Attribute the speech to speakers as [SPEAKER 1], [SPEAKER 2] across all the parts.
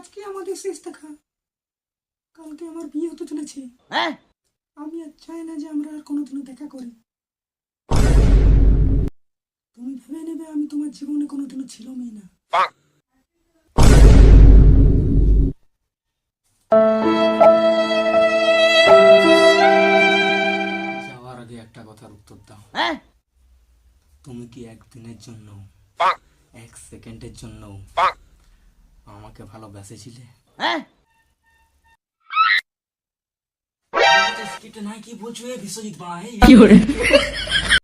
[SPEAKER 1] আজকে আমাদের শেষ দেখা। কালকে আমার বিয়ে হতে চলেছে। আমি আর চাই না যে আমরা আর কোনোদিনও দেখা করি। তুমি ভেবে নেবে আমি তোমার জীবনে কোনোদিনও ছিলামই না। যাওয়ার আগে একটা কথার উত্তর দাও। তুমি কি একদিনের জন্য, এক সেকেন্ডের জন্য আমাকে ভালোবেসেছিলে? নাই কি বলছো বিশ্বজিৎ ভাই?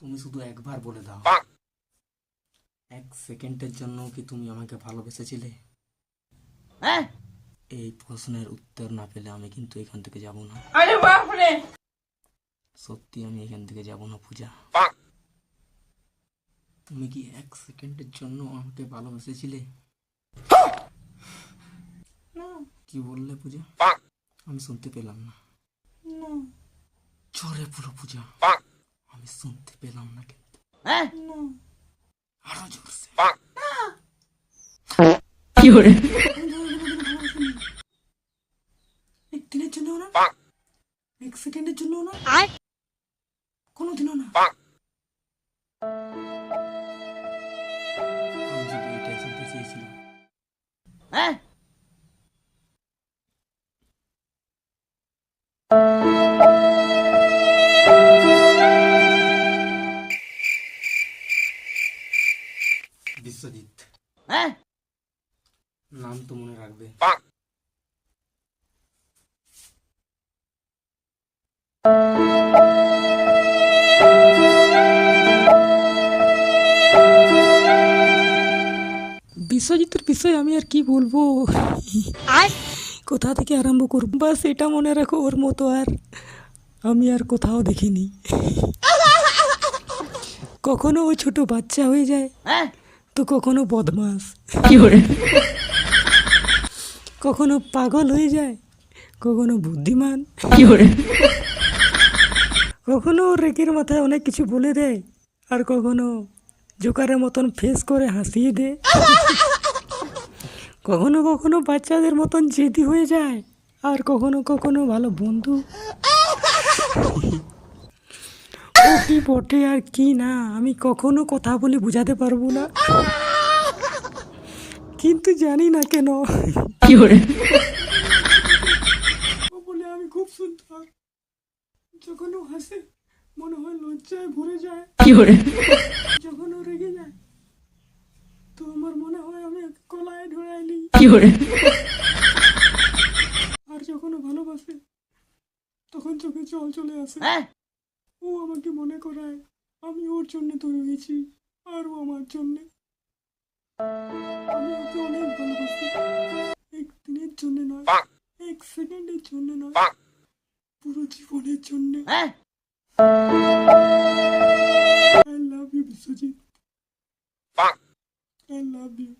[SPEAKER 1] তুমি শুধু একবার বলে দাও, এক সেকেন্ডের জন্য কি তুমি আমাকে ভালোবেসেছিলে? এই প্রশ্নের উত্তর না পেলে আমি কিন্তু এখান থেকে যাব না। আরে বাপ রে, সত্যি আমি এখান থেকে যাব না পূজা। তুমি কি এক সেকেন্ডের জন্য আমাকে ভালোবেসেছিলে? কি বললে পূজা? আমি শুনতে পেলাম না। জোরে বলো পূজা। আমি শুনতে পেলাম না কিন্তু। আরো জোরসে। কি করে? একদিনের জন্য না, এক সেকেন্ডের জন্য না, কোনোদিনও না। আমি শুধু এটাই শুনতে চেয়েছিলাম। বিশ্বজিৎ, নাম তো মনে রাখবে। বিশ্বজিতের বিষয়ে আমি আর কি বলবো, কোথা থেকে আরম্ভ করবো? বাস এটা মনে রাখো, ওর মতো আর আমি আর কোথাও দেখিনি। কখনো ও ছোট বাচ্চা হয়ে যায়, তো কখনো বদমাস, কখনো পাগল হয়ে যায়, কখনো বুদ্ধিমান, কখনো রেগের মাথায় অনেক কিছু বলে দেয়, আর কখনো জোকারের মতন ফেস করে হাসিয়ে দেয়। কখনো কখনো বাচ্চাদের মতন জেদি হয়ে যায়, আর কখনো কখনো ভালো বন্ধু। ও কি বটে আর কি না আমি কখনো কথা বলে বুঝাতে পারবো না, কিন্তু জানি না কেন ও বলে আমি খুব সুন্দর। যখন ও হাসে মনে হয় লজ্জায় ভরে যায়, যখন ও রেগে যায় তো আমার মনে হয় আমি ওকে গলায় ধরাই নিই, আর যখন ও ভালোবাসে তখন চোখে জল চলে আসে। ও আমাকে মনে করায় আমি ওর জন্য তৈরি হয়েছি, আর ও আমার জন্য। আমি ওকে অনেক ভালোবাসি, একদিনের জন্য নয়, এক সেকেন্ডের জন্য নয়, পুরো জীবনের জন্য। I love you, Biswajit. I love you.